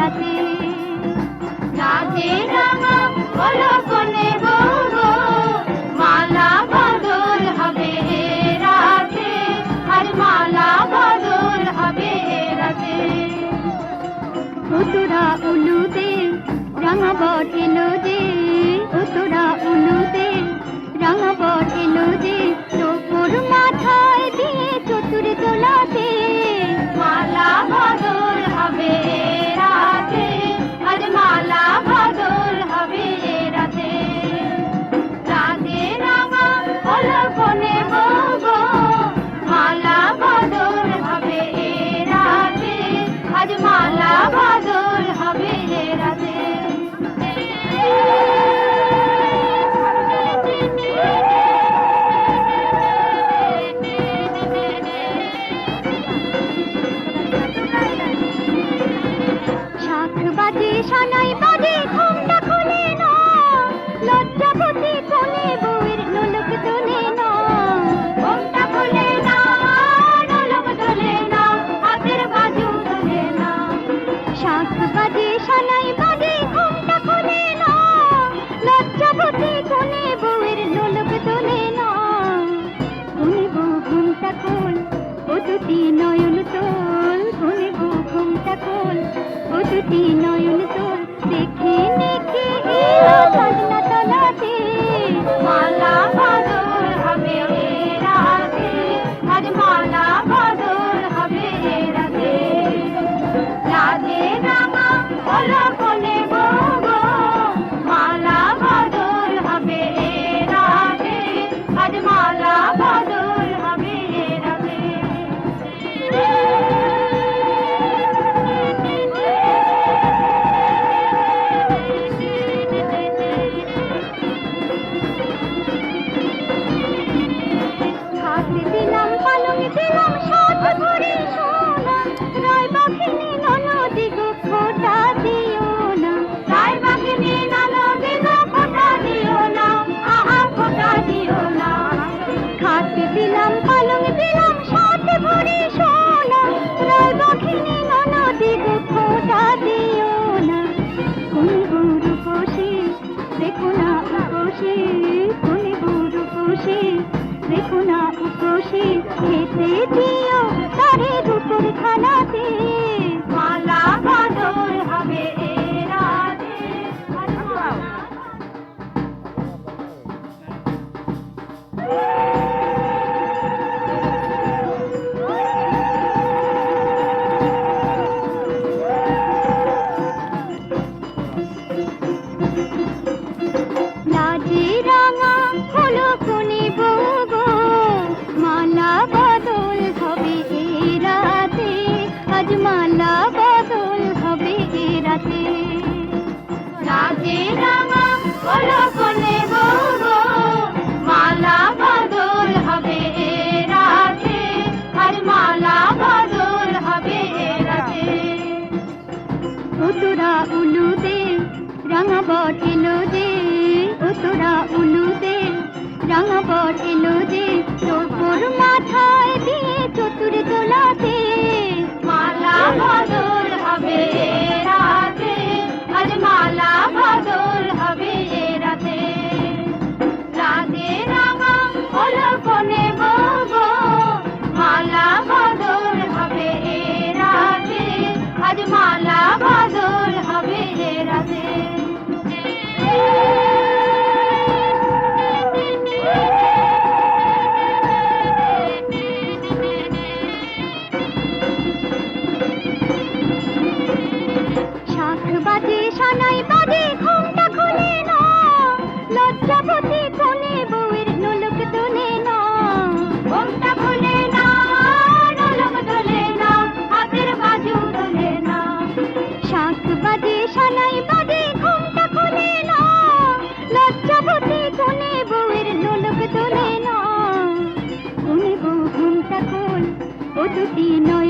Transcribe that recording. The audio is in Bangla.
রাতে রাতে রাঙা হলো কোনে বউ গো, মালা বদল হবে রাতে, আর মালা বদল হবে রাতে। তোরা উলুতে রাঙা বট এলো যে, তোরা উলুতে রাঙা বট এলো যে, তোর মাথায় দিয়ে চতুর দোলাতে, মালা বদল হবে রাতে, আজ মালা বদল হবে রাতে। রাতে রাঙা হলো কোনে বউ গো, মালা বদল হবে রাতে, আজ মালা বদল হবে রাতে। সানাই বাজে ঘুমটা খুলে না, লজ্জাবতী কোনে বউয়ের নোলক তোলে না, ঘুমটা খুলে না, নোলক তোলে না, হাতের বাজু তোলে না। শাঁখ বাজে সানাই বাজে ঘুমটা খুলে না, লজ্জাবতী কোনে বউয়ের নোলক তোলে না। কোনে বউ ঘুমটা খোল, ও দুটি নয়ন তোল, কোনে বউ ঘুমটা খোল, ও দুটি নয়ন তোল, দেখে দেখে এলো সাজনা তলাতে, মালা বদল হবে রাতে, আজ মালা বদল হবে রাতে। রাতে রাঙা হলো কোনে বউ গো, মালা বদল হবে রাতে, আজ মালা বদল হবে রাতে। দিলাম পালং দিলাম সাত ভরি সোনা, রায় বাঘিনী ননদি গো খোটা দিও না, রায় বাঘিনী ননদি গো খোটা দিও না, আহা খোটা দিও না। খাট দিলাম পালং দিলাম সাত ভরি সোনা, রায় বাঘিনী ননদি গো খোটা দিও না। কোন গরু পোষে দেখো না উপসে, কোন গরু পোষে দেখো না উপসে, খেতে দিও তারে দুপুর খানাতে, মালা বদল হবে রাতে। লাজে রাঙা হলো কোনে বউ গো, মালা বদল হবে রাতে, আজ মালা বদল হবে রাতে। রাতে রাঙা হলো কোনে বউ গো, মালা বদল হবে রাতে, আজ মালা বদল হবে রাতে। তোরা উলুতে রাঙা বট এলো যে, তোরা উলুতে রাঙা বট এলো যে, তোর মাথায় দিয়ে চতুর দোলাতে, মালা বদল হবে রাতে, আজ মালা বদল হবে রাতে। রাতে রাঙা হলো কোনে বউ গো, মালা বদল হবে রাতে, আজ মালা বদল হবে রাতে। শাঁখ বাজে সানাই বাজে ঘুমটা খুলে না, লজ্জাবতী কোনে বউয়ের নোলক তোলে না, ঘুমটা খুলে না, নোলক তোলে না, হাতের বাজু তোলে না। শাঁখ বাজে সানাই বাজে ঘুমটা খুলে না, লজ্জাবতী কোনে বউয়ের নোলক তোলে না। কোনে বউ ঘুমটা খোল, ও দুটি নয়